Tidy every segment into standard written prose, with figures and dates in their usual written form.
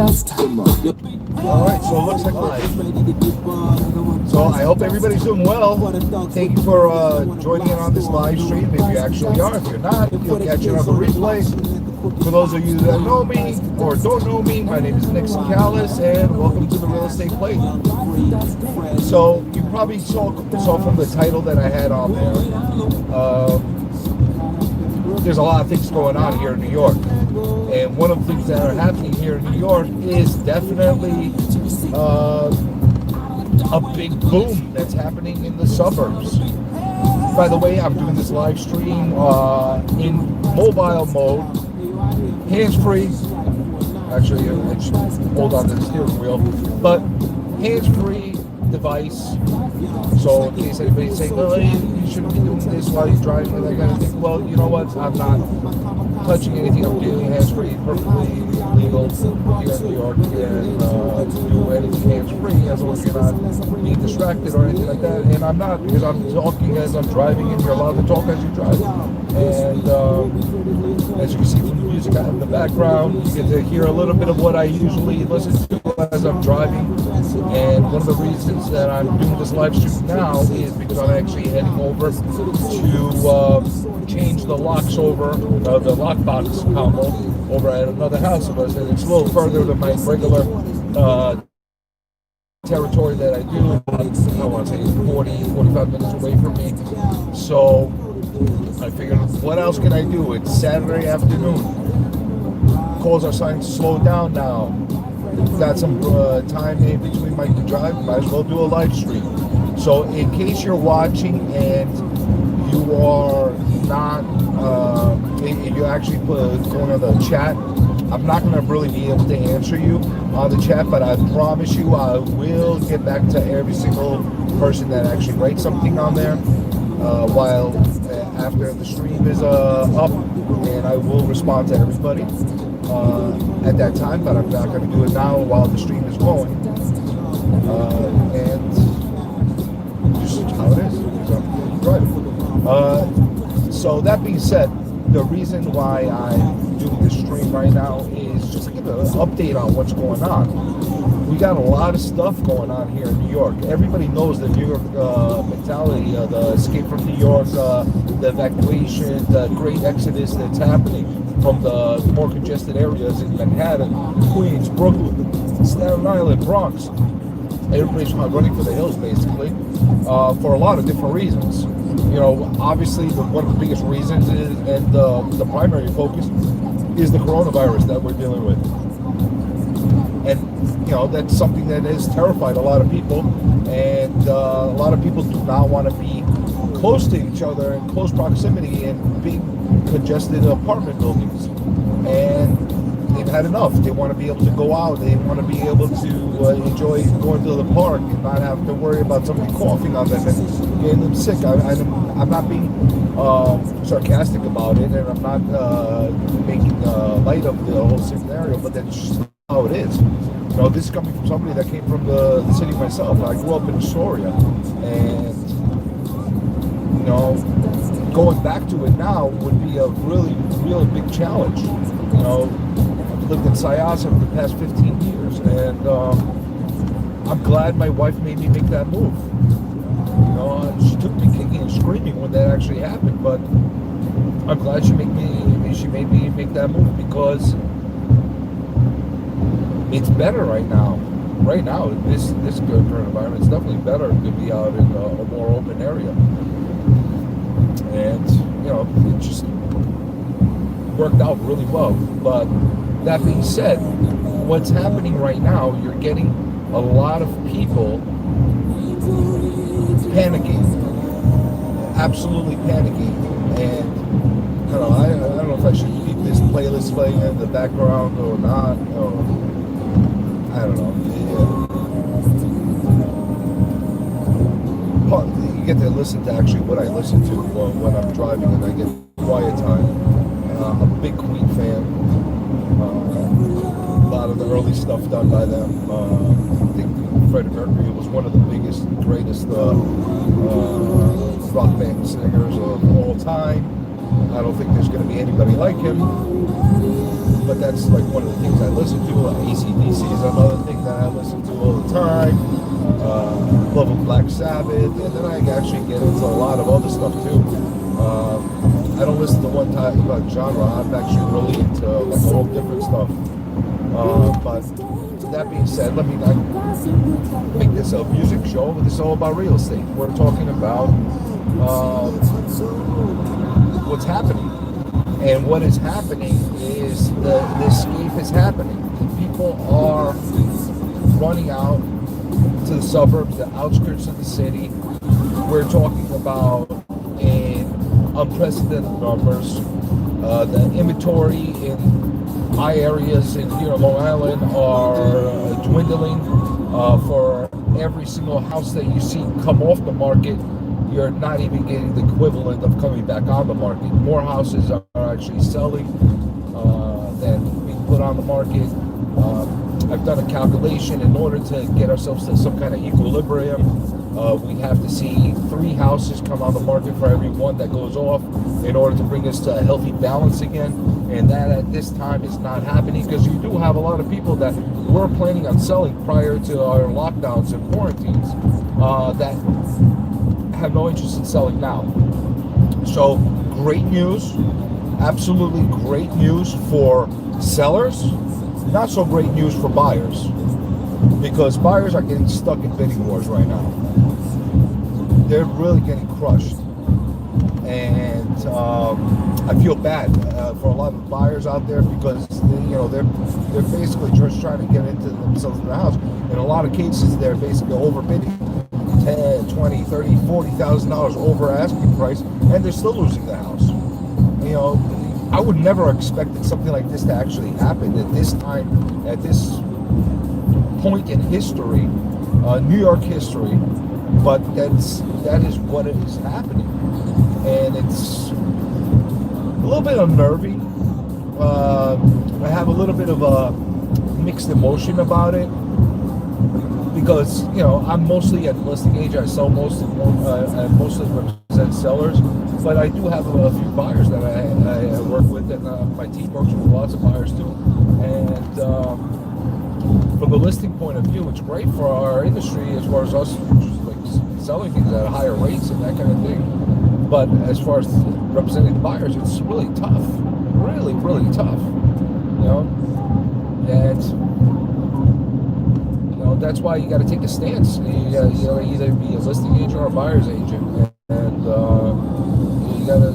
Alright, so it looks like live. So I hope everybody's doing well. Thank you for joining in on this live stream. If you actually are, if you're not, you'll catch it on the replay. For those of you that know me or don't know me, my name is Nick Sacalis, and welcome to the Real Estate Plate. So you probably saw from the title that I had on there, there's a lot of things going on here in New York. And one of the things that are happening here in New York is definitely a big boom that's happening in the suburbs. By the way, I'm doing this live stream in mobile mode, hands-free. Actually, I should hold on to the steering wheel, but hands-free device. So in case anybody's saying, "Oh, you shouldn't be doing this while you're driving," and I gotta think, well, you know what? I'm not touching anything. I'm doing hands-free, perfectly legal here in New York, and do anything hands-free as long as you're not being distracted or anything like that. And I'm not, because I'm talking as I'm driving, and you're allowed to talk as you drive. And as you can see from the music I have in the background, you get to hear a little bit of what I usually listen to as I'm driving. And one of the reasons that I'm doing this live stream now is because I'm actually heading over to change the locks over, the lockbox combo over at another house of us, and it's a little further than my regular territory that I do. I want to say 45 minutes away from me. So I figured, what else can I do? It's Saturday afternoon. Calls are starting to slow down now. Got some time in between my drive, might as well do a live stream. So in case you're watching and you are not, if you actually going on the chat, I'm not going to really be able to answer you on the chat, but I promise you I will get back to every single person that actually writes something on there while after the stream is up, and I will respond to everybody at that time, but I'm not going to do it now while the stream is going. And just how it is. So that being said, the reason why I'm doing this stream right now is just to give an update on what's going on. We got a lot of stuff going on here in New York. Everybody knows the New York mentality, the escape from New York, the evacuation, the great exodus that's happening from the more congested areas in Manhattan, Queens, Brooklyn, Staten Island, Bronx. Everybody's running for the hills, basically, for a lot of different reasons. You know, obviously, one of the biggest reasons is, and the primary focus, is the coronavirus that we're dealing with. And, you know, that's something that has terrified a lot of people, and a lot of people do not want to be close to each other in close proximity in big congested apartment buildings, and they've had enough. They want to be able to go out. They want to be able to enjoy going to the park and not have to worry about somebody coughing on them and getting them sick. I'm not being sarcastic about it, and I'm not making light of the whole scenario, but that's just how it is. You know, this is coming from somebody that came from the city myself. I grew up in Astoria, and you know, going back to it now would be a really big challenge. You know, I've lived in Syosset for the past 15 years, and I'm glad my wife made me make that move. You know, she took me kicking and screaming when that actually happened, but I'm glad she made me make that move, because it's better right now. Right now, this current environment is definitely better to be out in a more open area. And, you know, it just worked out really well. But that being said, what's happening right now, you're getting a lot of people panicking, absolutely panicking. And I don't know if I should keep this playlist playing in the background or not, or I don't know. You get to listen to actually what I listen to when I'm driving, and I get quiet time. I'm a big Queen fan. A lot of the early stuff done by them. I think Freddie Mercury was one of the greatest rock band singers of all time. I don't think there's going to be anybody like him. but that's like one of the things I listen to. AC/DC is another thing that I listen to all the time. Love of Black Sabbath, and then I actually get into a lot of other stuff too. I don't listen to one type of genre. I'm actually really into like all different stuff. But that being said, let me not make this a music show. This is all about real estate. We're talking about what's happening. And what is happening is the escape is happening. People are running out to the suburbs, the outskirts of the city. We're talking about in unprecedented numbers. The inventory in my areas in here on Long Island are dwindling. For every single house that you see come off the market, you're not even getting the equivalent of coming back on the market. More houses are actually selling than being put on the market. I've done a calculation. In order to get ourselves to some kind of equilibrium, we have to see 3 houses come on the market for every one that goes off in order to bring us to a healthy balance again. And that at this time is not happening, because you do have a lot of people that were planning on selling prior to our lockdowns and quarantines that have no interest in selling now. So great news, absolutely great news for sellers. Not so great news for buyers, because buyers are getting stuck in bidding wars right now. They're really getting crushed, and I feel bad for a lot of buyers out there, because they're basically just trying to get into themselves in the house. In a lot of cases, they're basically overbidding. $10, $20, $30, $40,000 over asking price, and they're still losing the house. I would never have expected something like this to actually happen at this time, at this point in history, New York history. But that is what is happening, and it's a little bit unnerving. I have a little bit of a mixed emotion about it, because I'm mostly a listing agent. I sell mostly represent sellers, but I do have a few buyers that I work with, and my team works with lots of buyers too. And from the listing point of view, it's great for our industry as far as us just like selling things at higher rates and that kind of thing. But as far as representing the buyers, it's really tough, really, really tough. And that's why you got to take a stance. You got to either be a listing agent or a buyer's agent, and you got to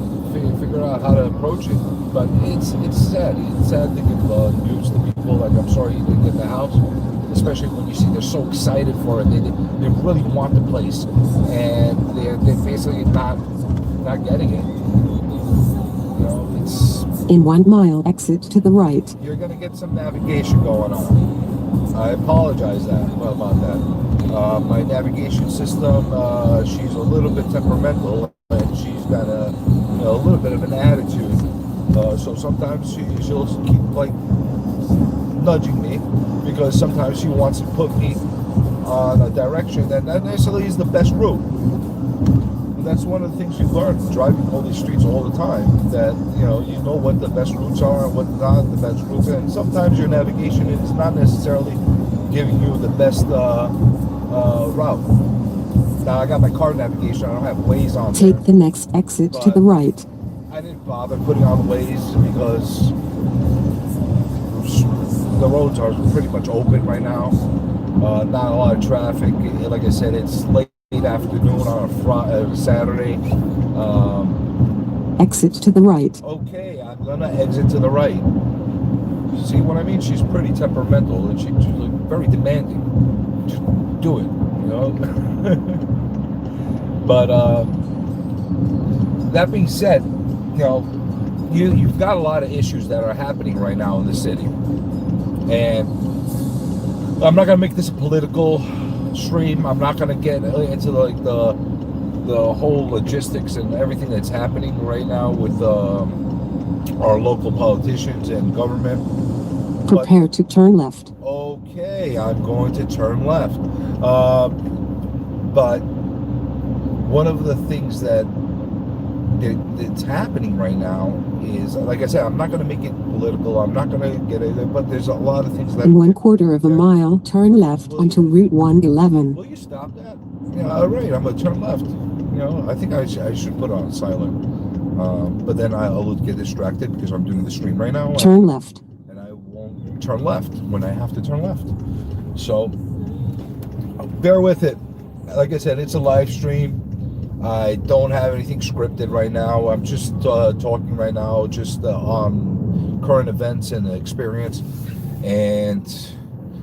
figure out how to approach it. But it's sad. It's sad to give news to people like, I'm sorry you didn't get the house, especially when you see they're so excited for it. They really want the place, and they're basically not getting it. It's in 1 mile exit to the right. You're going to get some navigation going on. I apologize about that. My navigation system, she's a little bit temperamental, and she's got a little bit of an attitude. So sometimes she'll keep like nudging me, because sometimes she wants to put me on a direction that not necessarily is the best route. And that's one of the things you learn driving all these streets all the time, that you know what the best routes are and what not the best routes, and sometimes your navigation is not necessarily giving you the best route. Now I got my car navigation, I don't have Waze on there. Take the next exit to the right. I didn't bother putting on Waze because the roads are pretty much open right now. Not a lot of traffic. Like I said, it's late afternoon on a Saturday. Exit to the right. Okay, I'm gonna exit to the right. See what I mean? She's pretty temperamental, and she's like very demanding. Just do it, But that being said, you've got a lot of issues that are happening right now in the city, and I'm not gonna make this a political stream. I'm not gonna get into like the whole logistics and everything that's happening right now with our local politicians and government. Prepare to turn left. Okay, I'm going to turn left. But one of the things that's happening right now is, like I said, I'm not going to make it political. I'm not going to get it, but there's a lot of things that. In 1/4 of a mile, turn left onto Route 111. Will you stop that? Yeah, all right. I'm going to turn left. I think I should put it on silent. But then I'll get distracted because I'm doing the stream right now. Turn left. And I won't turn left when I have to turn left. So bear with it. Like I said, it's a live stream. I don't have anything scripted right now. I'm just talking right now, just on current events and experience. And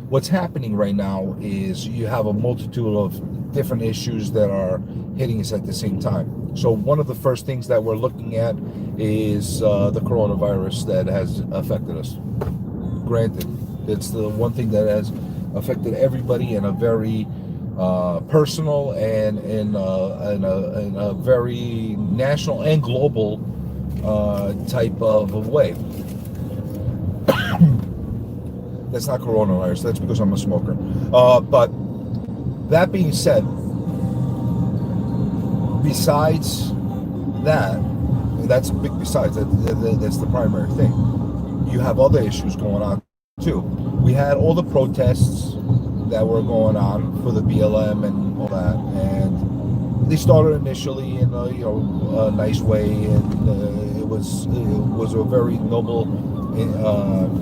what's happening right now is you have a multitude of different issues that are hitting us at the same time. So one of the first things that we're looking at is the coronavirus that has affected us. Granted, it's the one thing that has affected everybody in a very personal and in a very national and global type of way. That's not coronavirus. That's because I'm a smoker. But that being said, besides that, and that's a big besides, that's the primary thing. You have other issues going on too. We had all the protests that were going on for the BLM and all that, and they started initially in a nice way, and it was a very noble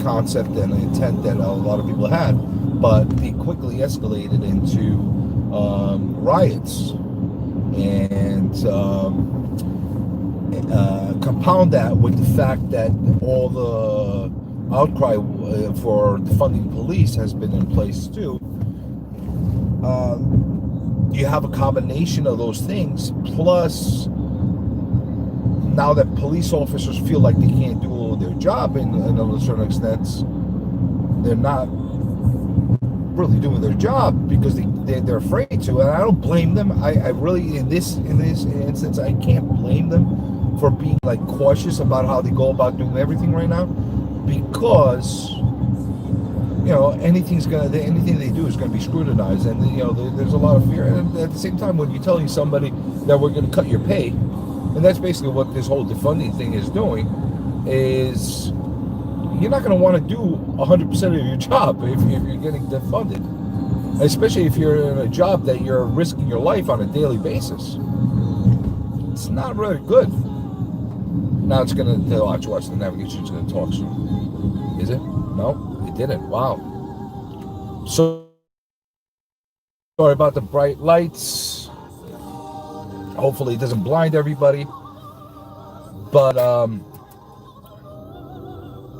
concept and intent that a lot of people had, but it quickly escalated into riots, and compound that with the fact that all the outcry for defunding police has been in place too. You have a combination of those things, plus now that police officers feel like they can't do their job in a certain extent, they're not really doing their job because they're afraid to, and I don't blame them. I really, in this instance, I can't blame them for being like cautious about how they go about doing everything right now, because anything they do is going to be scrutinized, and there's a lot of fear. And at the same time, when you're telling somebody that we're going to cut your pay, and that's basically what this whole defunding thing is doing, is you're not going to want to do 100% of your job if you're getting defunded, especially if you're in a job that you're risking your life on a daily basis. It's not really good. Now it's going to watch the navigation is going to talk soon. Is it? No. It didn't. Wow. So sorry about the bright lights. Hopefully it doesn't blind everybody. But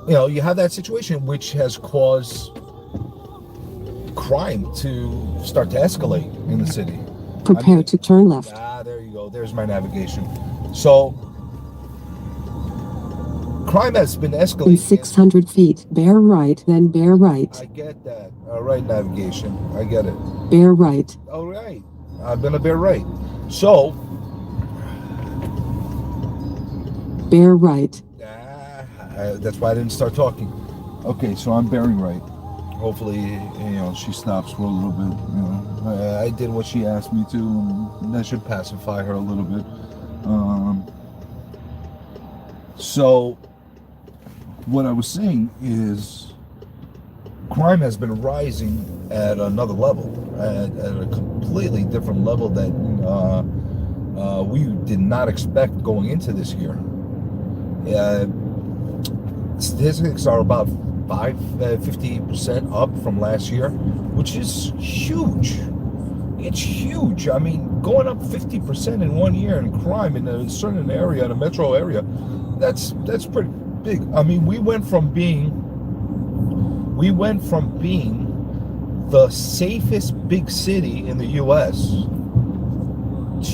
you have that situation which has caused crime to start to escalate in the city. Prepare to turn left. There you go. There's my navigation. So crime has been escalating. In 600 feet, bear right, then bear right. I get that. All right, navigation. I get it. Bear right. All right. I'm going to bear right. So. Bear right. That's why I didn't start talking. Okay, so I'm bearing right. Hopefully, she stops for a little bit. I did what she asked me to, and that should pacify her a little bit. So. What I was saying is crime has been rising at another level, at a completely different level that we did not expect going into this year. Statistics are about 50% up from last year, which is huge. It's huge. I mean, going up 50% in 1 year in crime in a certain area, in a metro area, that's pretty big. I mean, we went from being the safest big city in the U.S.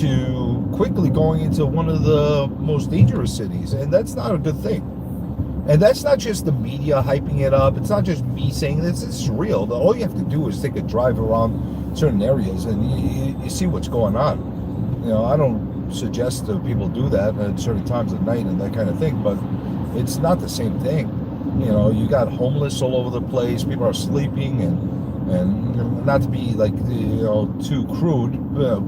to quickly going into one of the most dangerous cities, and that's not a good thing. And that's not just the media hyping it up. It's not just me saying this. It's real. All you have to do is take a drive around certain areas and you see what's going on. I don't suggest that people do that at certain times of night and that kind of thing, but it's not the same thing. You got homeless all over the place. People are sleeping, and And not to be like, too crude,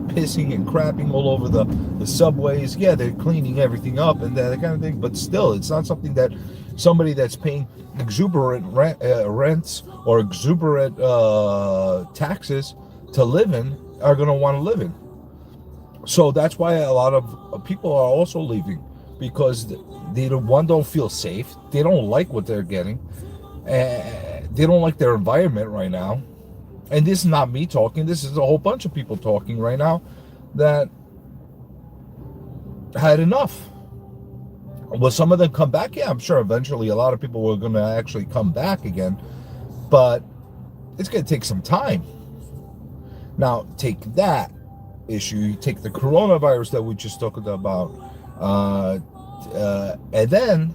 pissing and crapping all over the subways. Yeah, they're cleaning everything up and that kind of thing, but still, it's not something that somebody that's paying exuberant rents or exuberant taxes to live in are going to want to live in. So that's why a lot of people are also leaving, because they don't feel safe. They don't like what they're getting. They don't like their environment right now. And this is not me talking. This is a whole bunch of people talking right now that had enough. Will some of them come back? Yeah, I'm sure eventually a lot of people are going to actually come back again. But it's going to take some time. Now, take that issue, you take the coronavirus that we just talked about, and then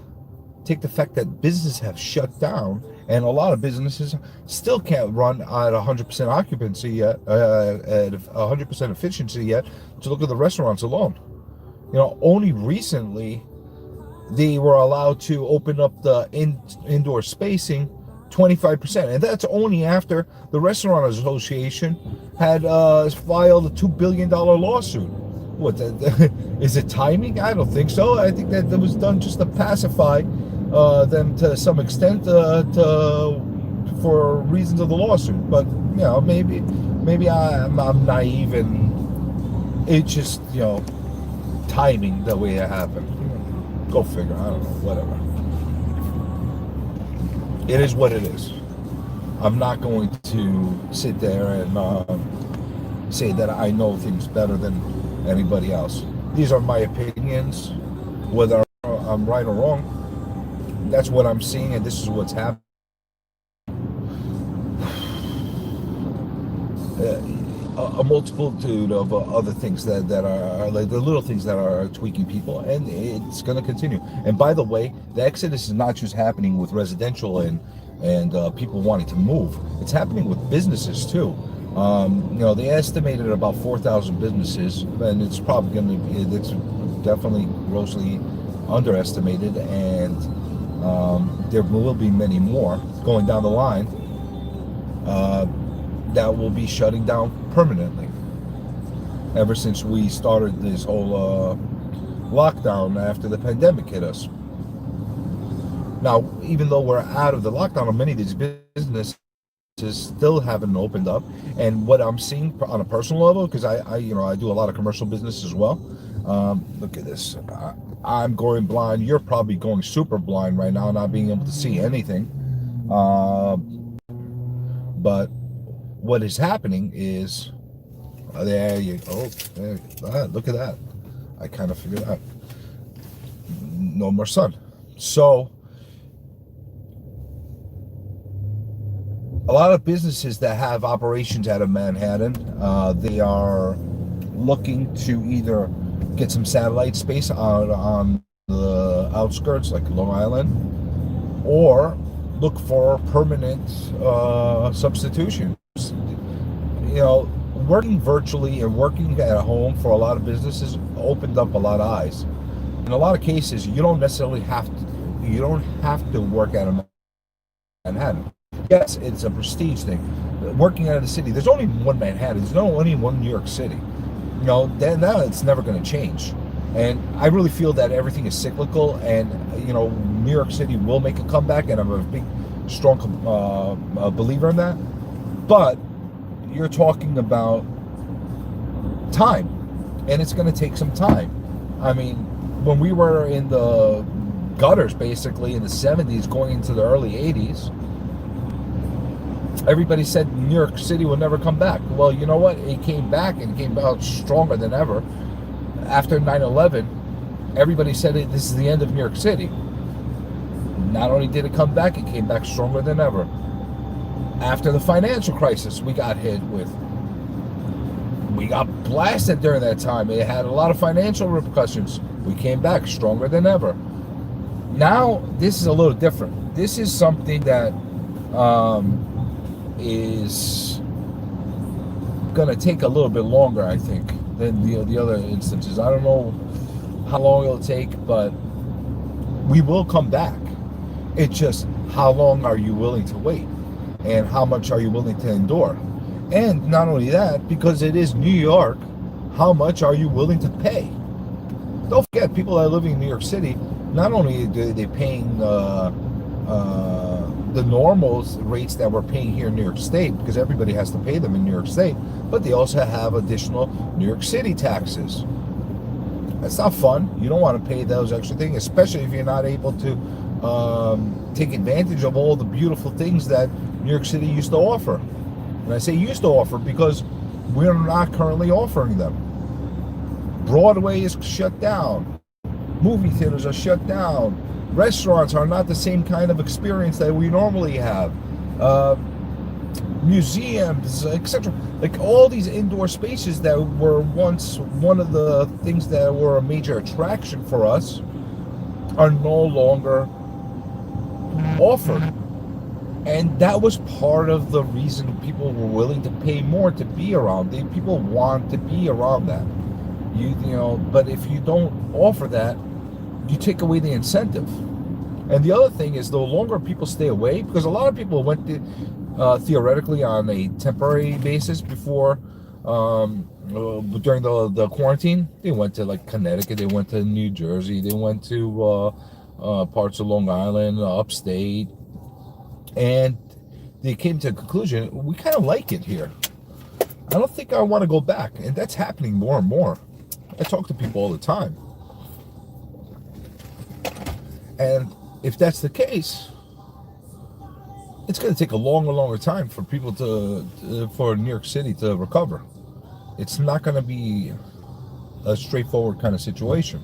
take the fact that businesses have shut down, and a lot of businesses still can't run at 100% occupancy yet, at 100% efficiency yet. To look at the restaurants alone, only recently they were allowed to open up the indoor spacing 25%, and that's only after the Restaurant Association had filed a $2 billion lawsuit. What, is it timing? I don't think so. I think that was done just to pacify them to some extent, for reasons of the lawsuit. But maybe I'm naive, and it's just timing the way it happened. Go figure. I don't know. Whatever. It is what it is. I'm not going to sit there and say that I know things better than anybody else. These are my opinions. Whether I'm right or wrong, that's what I'm seeing, and this is what's happening. A multitude of other things that are like the little things that are tweaking people, and it's going to continue. And by the way, the exodus is not just happening with residential and people wanting to move. It's happening with businesses too. They estimated about 4,000 businesses, and it's probably going to be, it's definitely grossly underestimated, and there will be many more going down the line that will be shutting down permanently. Ever since we started this whole lockdown after the pandemic hit us. Now, even though we're out of the lockdown, many of these businesses still haven't opened up. And what I'm seeing on a personal level, because I do a lot of commercial business as well. Look at this. I'm going blind. You're probably going super blind right now, not being able to see anything. But what is happening is, there you go. Look at that. I kind of figured out. No more sun. So, a lot of businesses that have operations out of Manhattan, they are looking to either get some satellite space on the outskirts, like Long Island, or look for permanent substitutions. Working virtually and working at home for a lot of businesses opened up a lot of eyes. In a lot of cases, you don't necessarily have to work out of Manhattan. Yes, it's a prestige thing. Working out of the city, there's only one Manhattan. There's only one New York City. Now it's never going to change. And I really feel that everything is cyclical, and New York City will make a comeback, and I'm a big, strong believer in that. But you're talking about time, and it's going to take some time. I mean, when we were in the gutters, basically in the 70s, going into the early 80s, everybody said New York City will never come back. Well, you know what? It came back, and it came out stronger than ever. After 9/11, everybody said this is the end of New York City. Not only did it come back, it came back stronger than ever. After the financial crisis we got hit with, we got blasted during that time. It had a lot of financial repercussions. We came back stronger than ever. Now, this is a little different. This is something that is going to take a little bit longer, I think, than the other instances. I don't know how long it'll take, but we will come back. It's just, how long are you willing to wait? and how much are you willing to endure? And not only that, because it is New York, how much are you willing to pay? Don't forget, people that are living in New York City, not only are they paying the normal rates that we're paying here in New York State, because everybody has to pay them in New York State, but they also have additional New York City taxes. That's not fun. You don't want to pay those extra things, especially if you're not able to take advantage of all the beautiful things that New York City used to offer. And I say used to offer because we're not currently offering them. Broadway is shut down. Movie theaters are shut down. Restaurants are not the same kind of experience that we normally have. Museums, etc. Like all these indoor spaces that were once one of the things that were a major attraction for us are no longer offered. And that was part of the reason people were willing to pay more to be around. People want to be around that. You know, but if you don't offer that, you take away the incentive. And the other thing is, the longer people stay away, because a lot of people went to, theoretically on a temporary basis before, during the quarantine, they went to like Connecticut, they went to New Jersey, they went to parts of Long Island, upstate, and they came to a conclusion, we kind of like it here. I don't think I want to go back, and that's happening more and more. I talk to people all the time. And if that's the case, it's going to take a longer time for people for New York City to recover. It's not going to be a straightforward kind of situation.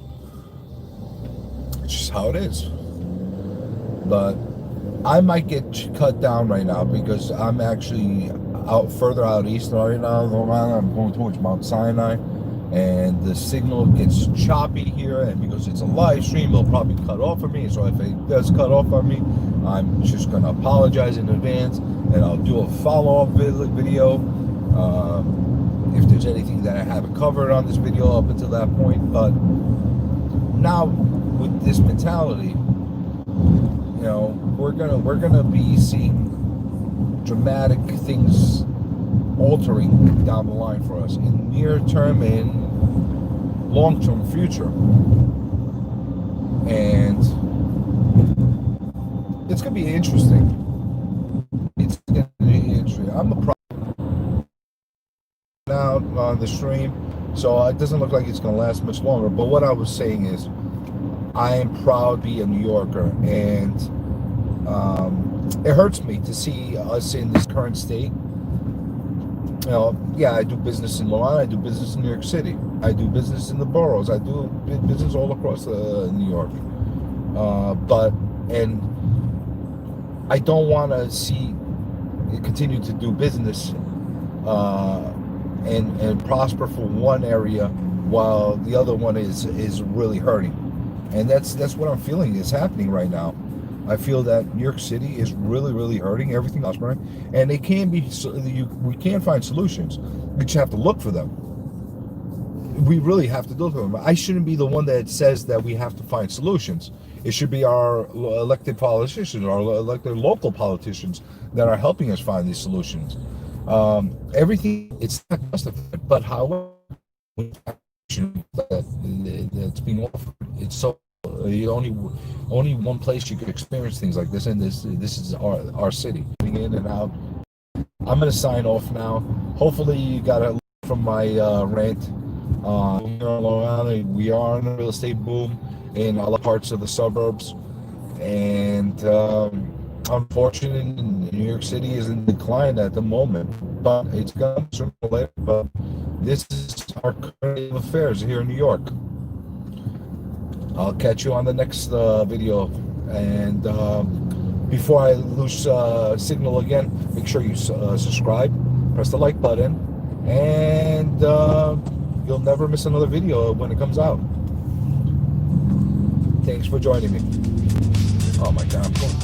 It's just how it is. But I might get cut down right now because I'm actually further out east right now. I'm going towards Mount Sinai. And the signal gets choppy here, and because it's a live stream, it'll probably cut off for me. So if it does cut off on me, I'm just going to apologize in advance, and I'll do a follow-up video if there's anything that I haven't covered on this video up until that point. But now with this mentality, you know, we're gonna be seeing dramatic things altering down the line for us in near term and long term future. And it's gonna be interesting. It's gonna be interesting. I'm a pro now on the stream, so it doesn't look like it's gonna last much longer. But what I was saying is, I am proud to be a New Yorker, and it hurts me to see us in this current state. You know, yeah, I do business in Long Island, I do business in New York City, I do business in the boroughs, I do business all across New York. And I don't want to see it continue to do business and prosper for one area while the other one is really hurting. And that's what I'm feeling is happening right now. I feel that New York City is really hurting. Everything else, right? And it can be. We can't find solutions. We just have to look for them. We really have to look for them. I shouldn't be the one that says that we have to find solutions. It should be our elected politicians, our elected local politicians that are helping us find these solutions. Everything, it's not justified, but however that's being offered, it's so. Only one place you could experience things like this, and this is our city. Getting in and out. I'm gonna sign off now. Hopefully you got a from my rant. Here on Long Island, we are in a real estate boom in other parts of the suburbs, and unfortunately, New York City is in decline at the moment. But it's gonna sooner or later. But this is our current state of affairs here in New York. I'll catch you on the next video, and before I lose signal again, make sure you subscribe, press the like button, and you'll never miss another video when it comes out. Thanks for joining me. Oh my God, I'm going